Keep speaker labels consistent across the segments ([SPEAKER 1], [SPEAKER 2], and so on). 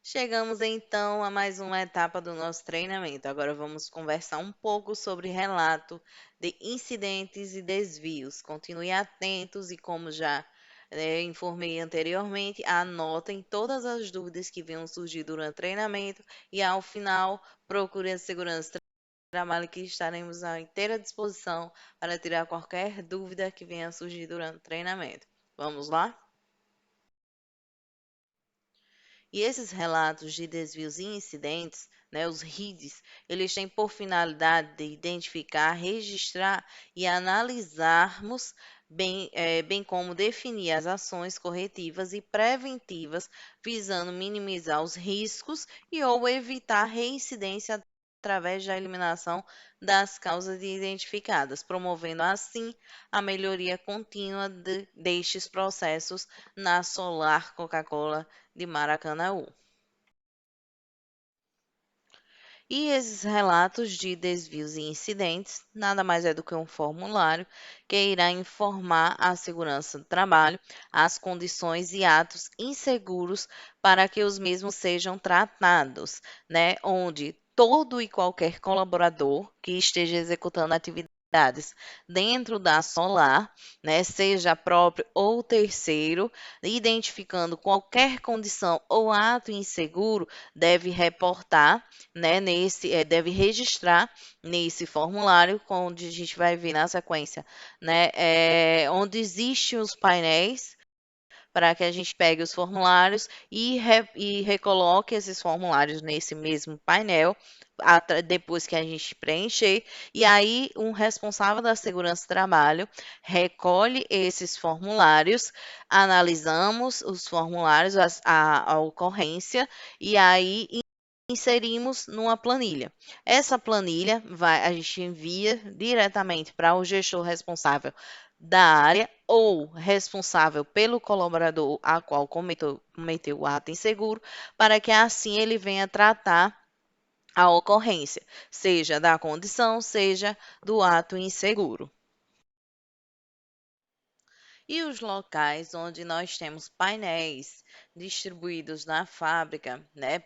[SPEAKER 1] Chegamos então a mais uma etapa do nosso treinamento. Agora vamos conversar um pouco sobre relato de incidentes e desvios. Continue atentos e, como já informei anteriormente, anotem todas as dúvidas que venham surgir durante o treinamento e, ao final, procure a segurança do trabalho que estaremos à inteira disposição para tirar qualquer dúvida que venha surgir durante o treinamento. Vamos lá? E esses relatos de desvios e incidentes, né, os RIDs, eles têm por finalidade de identificar, registrar e analisarmos bem como definir as ações corretivas e preventivas, visando minimizar os riscos e ou evitar reincidência através da eliminação das causas identificadas, promovendo assim a melhoria contínua destes processos na Solar Coca-Cola de Maracanaú. E esses relatos de desvios e incidentes nada mais é do que um formulário que irá informar a segurança do trabalho, as condições e atos inseguros para que os mesmos sejam tratados, né? Onde todo e qualquer colaborador que esteja executando atividades dentro da Solar, né, seja próprio ou terceiro, identificando qualquer condição ou ato inseguro, deve reportar, né, deve registrar nesse formulário, onde a gente vai ver na sequência, né, onde existem os painéis para que a gente pegue os formulários e recoloque esses formulários nesse mesmo painel, depois que a gente preencher, e aí um responsável da segurança do trabalho recolhe esses formulários, analisamos os formulários, a ocorrência, e aí inserimos numa planilha. Essa planilha a gente envia diretamente para o gestor responsável da área ou responsável pelo colaborador a qual cometeu o ato inseguro, para que assim ele venha tratar a ocorrência, seja da condição, seja do ato inseguro. E os locais onde nós temos painéis distribuídos na fábrica, né,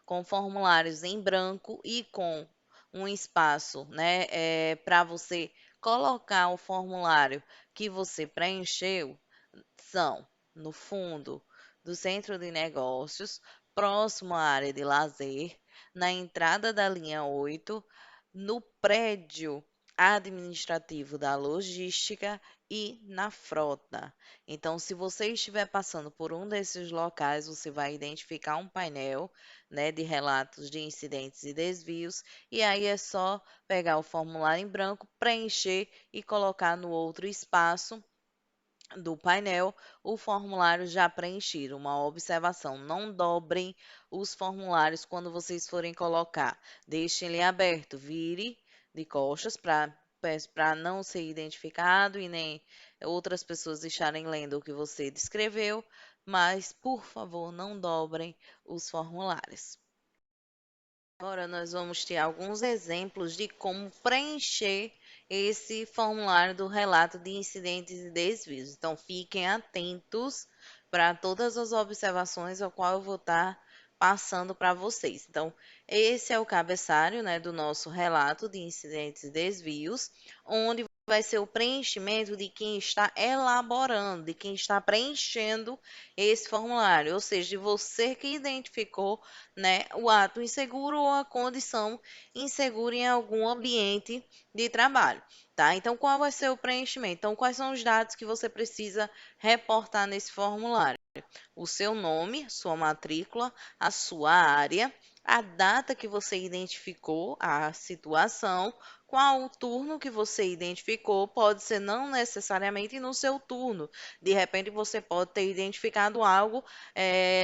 [SPEAKER 1] com formulários em branco e com um espaço, né, para você colocar o formulário que você preencheu, são no fundo do centro de negócios, próximo à área de lazer, na entrada da linha 8, no prédio administrativo da logística e na frota. Então, se você estiver passando por um desses locais, você vai identificar um painel, né, de relatos de incidentes e desvios, e aí é só pegar o formulário em branco, preencher e colocar no outro espaço do painel o formulário já preenchido. Uma observação: não dobrem os formulários quando vocês forem colocar. Deixem ele aberto, vire de costas para não ser identificado e nem outras pessoas estarem lendo o que você descreveu, mas por favor, não dobrem os formulários. Agora nós vamos ter alguns exemplos de como preencher esse formulário do relato de incidentes e desvios. Então, fiquem atentos para todas as observações ao qual eu vou estar passando para vocês. Então, esse é o cabeçalho, né, do nosso relato de incidentes e desvios, onde vai ser o preenchimento de quem está elaborando, de quem está preenchendo esse formulário, ou seja, de você que identificou, né, o ato inseguro ou a condição insegura em algum ambiente de trabalho, tá? Então, qual vai ser o preenchimento? Então, quais são os dados que você precisa reportar nesse formulário? O seu nome, sua matrícula, a sua área, a data que você identificou a situação, qual o turno que você identificou, pode ser não necessariamente no seu turno. De repente, você pode ter identificado algo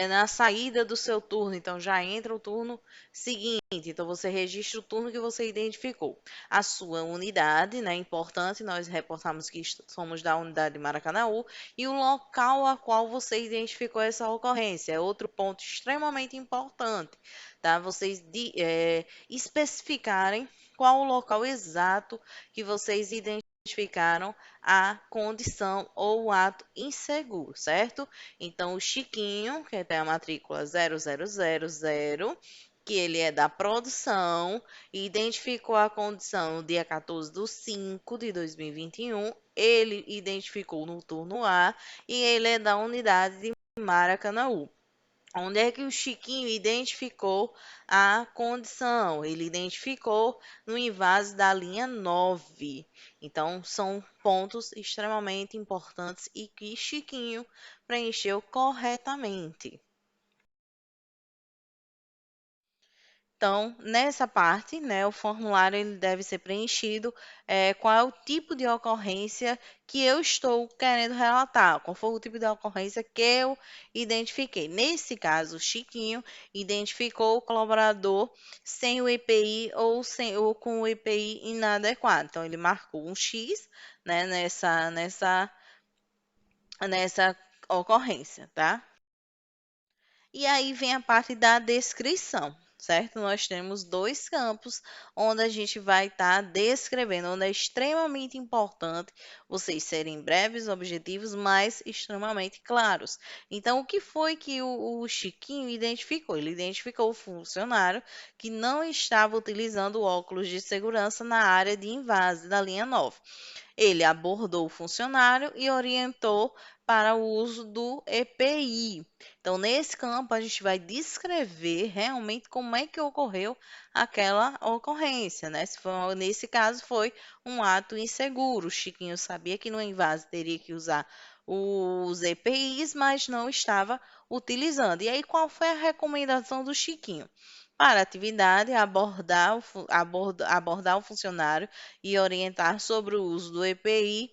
[SPEAKER 1] na saída do seu turno, então já entra o turno seguinte. Então, você registra o turno que você identificou. A sua unidade, né? Importante, nós reportamos que somos da unidade de Maracanaú, e o local a qual você identificou essa ocorrência. É outro ponto extremamente importante, tá? Vocês especificarem qual o local exato que vocês identificaram identificaram a condição ou o ato inseguro, certo? Então, o Chiquinho, que tem a matrícula 0000, que ele é da produção, identificou a condição no dia 14 de 5 de 2021. Ele identificou no turno A e ele é da unidade de Maracanaú. Onde é que o Chiquinho identificou a condição? Ele identificou no invase da linha 9. Então, são pontos extremamente importantes e que Chiquinho preencheu corretamente. Então, nessa parte, né, o formulário ele deve ser preenchido, qual é o tipo de ocorrência que eu estou querendo relatar, qual foi o tipo de ocorrência que eu identifiquei. Nesse caso, o Chiquinho identificou o colaborador sem o EPI ou com o EPI inadequado. Então, ele marcou um X, né, nessa ocorrência, tá? E aí vem a parte da descrição, certo? Nós temos dois campos onde a gente vai estar descrevendo, onde é extremamente importante vocês serem breves, objetivos, mas extremamente claros. Então, o que foi que o Chiquinho identificou? Ele identificou o funcionário que não estava utilizando óculos de segurança na área de invase da linha 9. Ele abordou o funcionário e orientou para o uso do EPI. Então, nesse campo, a gente vai descrever realmente como é que ocorreu aquela ocorrência, né? Nesse caso, foi um ato inseguro. O Chiquinho sabia que no invase teria que usar os EPIs, mas não estava utilizando. E aí, qual foi a recomendação do Chiquinho? Para a atividade, abordar o funcionário e orientar sobre o uso do EPI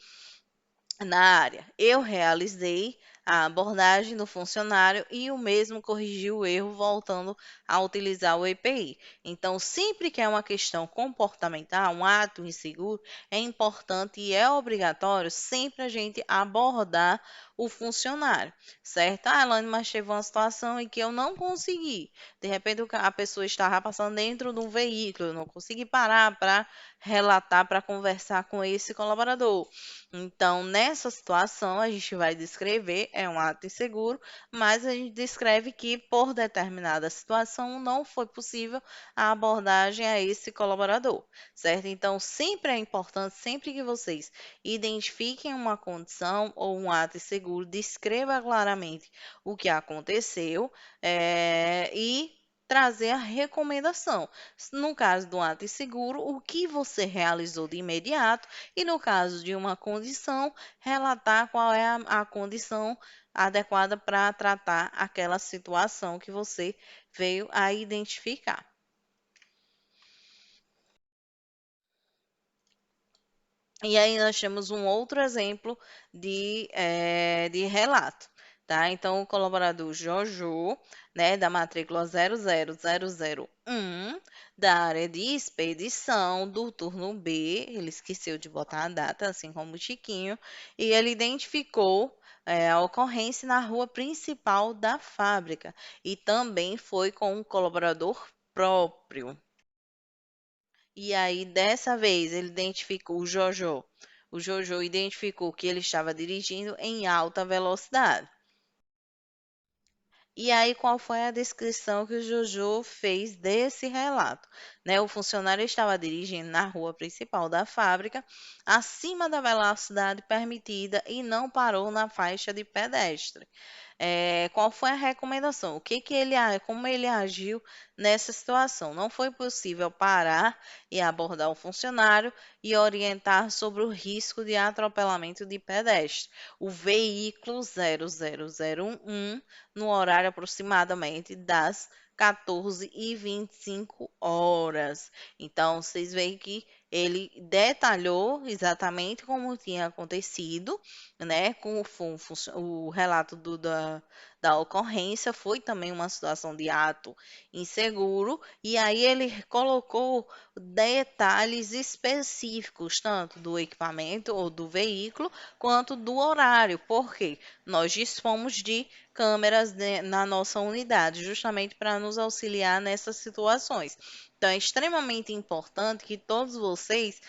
[SPEAKER 1] na área. Eu realizei a abordagem do funcionário e o mesmo corrigiu o erro voltando a utilizar o EPI. Então, sempre que é uma questão comportamental, um ato inseguro, é importante e é obrigatório sempre a gente abordar o funcionário, certo? Ah, Elaine, mas teve uma situação em que eu não consegui. De repente, a pessoa estava passando dentro de um veículo, eu não consegui parar para relatar, para conversar com esse colaborador. Então, nessa situação, a gente vai descrever, é um ato inseguro, mas a gente descreve que, por determinada situação, não foi possível a abordagem a esse colaborador, certo? Então, sempre é importante, sempre que vocês identifiquem uma condição ou um ato inseguro, descreva claramente o que aconteceu, e trazer a recomendação. No caso do ato inseguro, o que você realizou de imediato e no caso de uma condição, relatar qual é a condição adequada para tratar aquela situação que você veio a identificar. E aí nós temos um outro exemplo de relato, tá? Então, o colaborador Jojo, né, da matrícula 00001, da área de expedição do turno B, ele esqueceu de botar a data, assim como o Chiquinho, e ele identificou a ocorrência na rua principal da fábrica e também foi com um colaborador próprio. E aí, dessa vez, ele identificou o Jojo. O Jojo identificou que ele estava dirigindo em alta velocidade. E aí, qual foi a descrição que o Jojo fez desse relato? Né, o funcionário estava dirigindo na rua principal da fábrica, acima da velocidade permitida e não parou na faixa de pedestre. Qual foi a recomendação? Como ele agiu nessa situação? Não foi possível parar e abordar o funcionário e orientar sobre o risco de atropelamento de pedestre. O veículo 00001 no horário aproximadamente das 14h25. Então, vocês veem que ele detalhou exatamente como tinha acontecido, né? Com o relato da ocorrência, foi também uma situação de ato inseguro, e aí ele colocou detalhes específicos, tanto do equipamento ou do veículo, quanto do horário, porque nós dispomos de câmeras na nossa unidade, justamente para nos auxiliar nessas situações. Então, é extremamente importante que todos vocês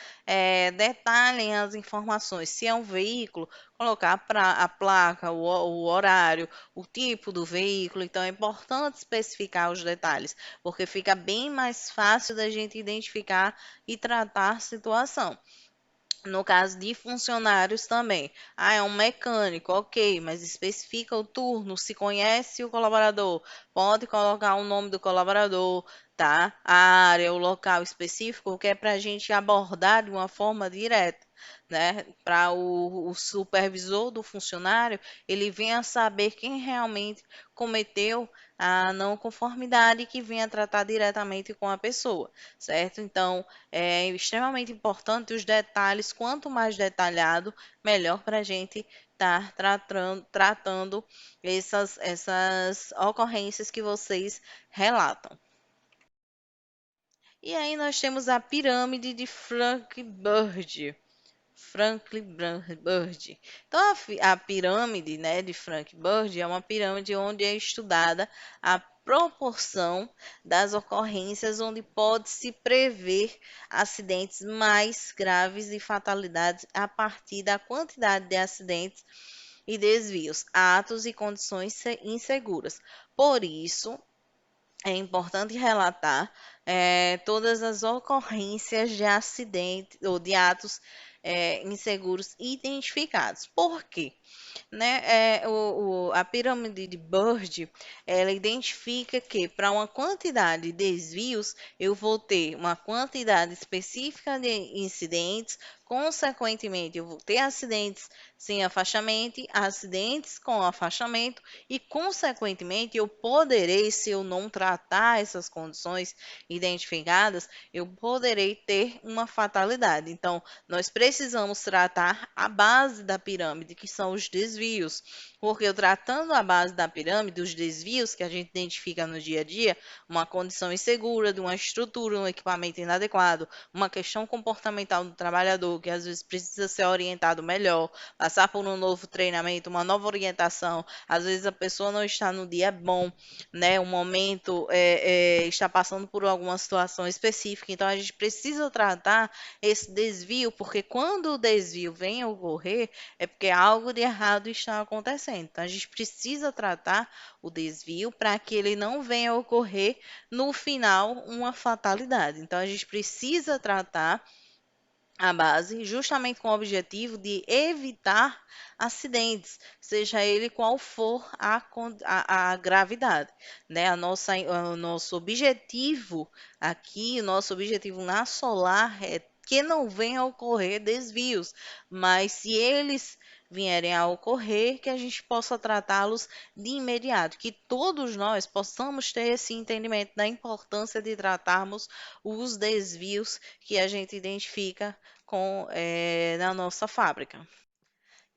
[SPEAKER 1] detalhem as informações. Se é um veículo, colocar a placa, o horário, o tipo do veículo. Então, é importante especificar os detalhes, porque fica bem mais fácil da gente identificar e tratar a situação. No caso de funcionários também. Ah, é um mecânico, ok, mas especifica o turno, se conhece o colaborador, pode colocar o nome do colaborador, tá? A área, o local específico, que é para a gente abordar de uma forma direta, né? Para o supervisor do funcionário, ele venha saber quem realmente cometeu a não conformidade e que venha tratar diretamente com a pessoa, certo? Então, é extremamente importante os detalhes, quanto mais detalhado, melhor para a gente estar tratando essas ocorrências que vocês relatam. E aí nós temos a pirâmide de Frank Bird. Bird. Então, a pirâmide, né, de Frank Bird é uma pirâmide onde é estudada a proporção das ocorrências onde pode-se prever acidentes mais graves e fatalidades a partir da quantidade de acidentes e desvios, atos e condições inseguras. Por isso, é importante relatar todas as ocorrências de acidente ou de atos inseguros identificados. Por quê? Né? A pirâmide de Bird, ela identifica que para uma quantidade de desvios, eu vou ter uma quantidade específica de incidentes, consequentemente, eu vou ter acidentes sem afastamento, acidentes com afastamento, e, consequentemente, eu poderei, se eu não tratar essas condições identificadas, eu poderei ter uma fatalidade. Então, nós precisamos tratar a base da pirâmide, que são os desvios, porque eu tratando a base da pirâmide, os desvios que a gente identifica no dia a dia, uma condição insegura de uma estrutura, um equipamento inadequado, uma questão comportamental do trabalhador, que às vezes precisa ser orientado melhor, passar por um novo treinamento, uma nova orientação, às vezes a pessoa não está no dia bom, né? O momento está passando por alguma situação específica, então a gente precisa tratar esse desvio, porque quando o desvio vem a ocorrer, é porque algo de errado está acontecendo. Então, a gente precisa tratar o desvio para que ele não venha a ocorrer no final uma fatalidade. Então, a gente precisa tratar a base justamente com o objetivo de evitar acidentes, seja ele qual for a gravidade, né? O nosso objetivo aqui, o nosso objetivo na Solar é que não venha a ocorrer desvios, mas se eles vierem a ocorrer, que a gente possa tratá-los de imediato, que todos nós possamos ter esse entendimento da importância de tratarmos os desvios que a gente identifica na nossa fábrica.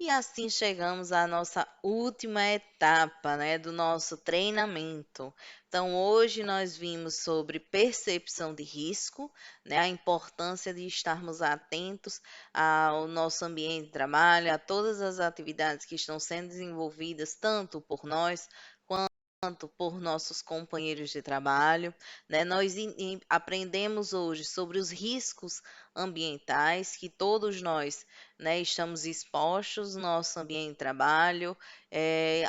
[SPEAKER 1] E assim chegamos à nossa última etapa, né, do nosso treinamento. Então, hoje nós vimos sobre percepção de risco, né, a importância de estarmos atentos ao nosso ambiente de trabalho, a todas as atividades que estão sendo desenvolvidas, tanto por nós quanto por nossos companheiros de trabalho, né? Nós aprendemos hoje sobre os riscos ambientais que todos nós, né, estamos expostos no nosso ambiente de trabalho,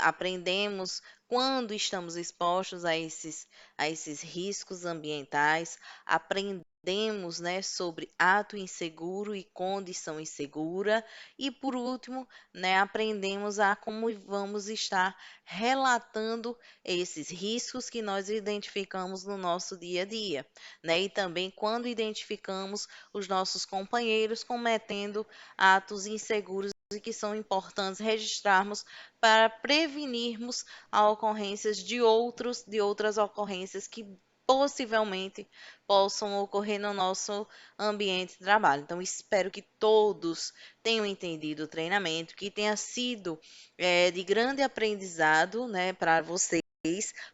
[SPEAKER 1] aprendemos quando estamos expostos a esses riscos ambientais, aprendemos, né, sobre ato inseguro e condição insegura, e por último, né, aprendemos a como vamos estar relatando esses riscos que nós identificamos no nosso dia a dia, né? E também quando identificamos os nossos companheiros cometendo atos inseguros e que são importantes registrarmos para prevenirmos a ocorrências de outras ocorrências que possivelmente possam ocorrer no nosso ambiente de trabalho. Então, espero que todos tenham entendido o treinamento, que tenha sido de grande aprendizado, né, para vocês,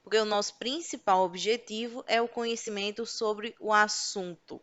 [SPEAKER 1] porque o nosso principal objetivo é o conhecimento sobre o assunto,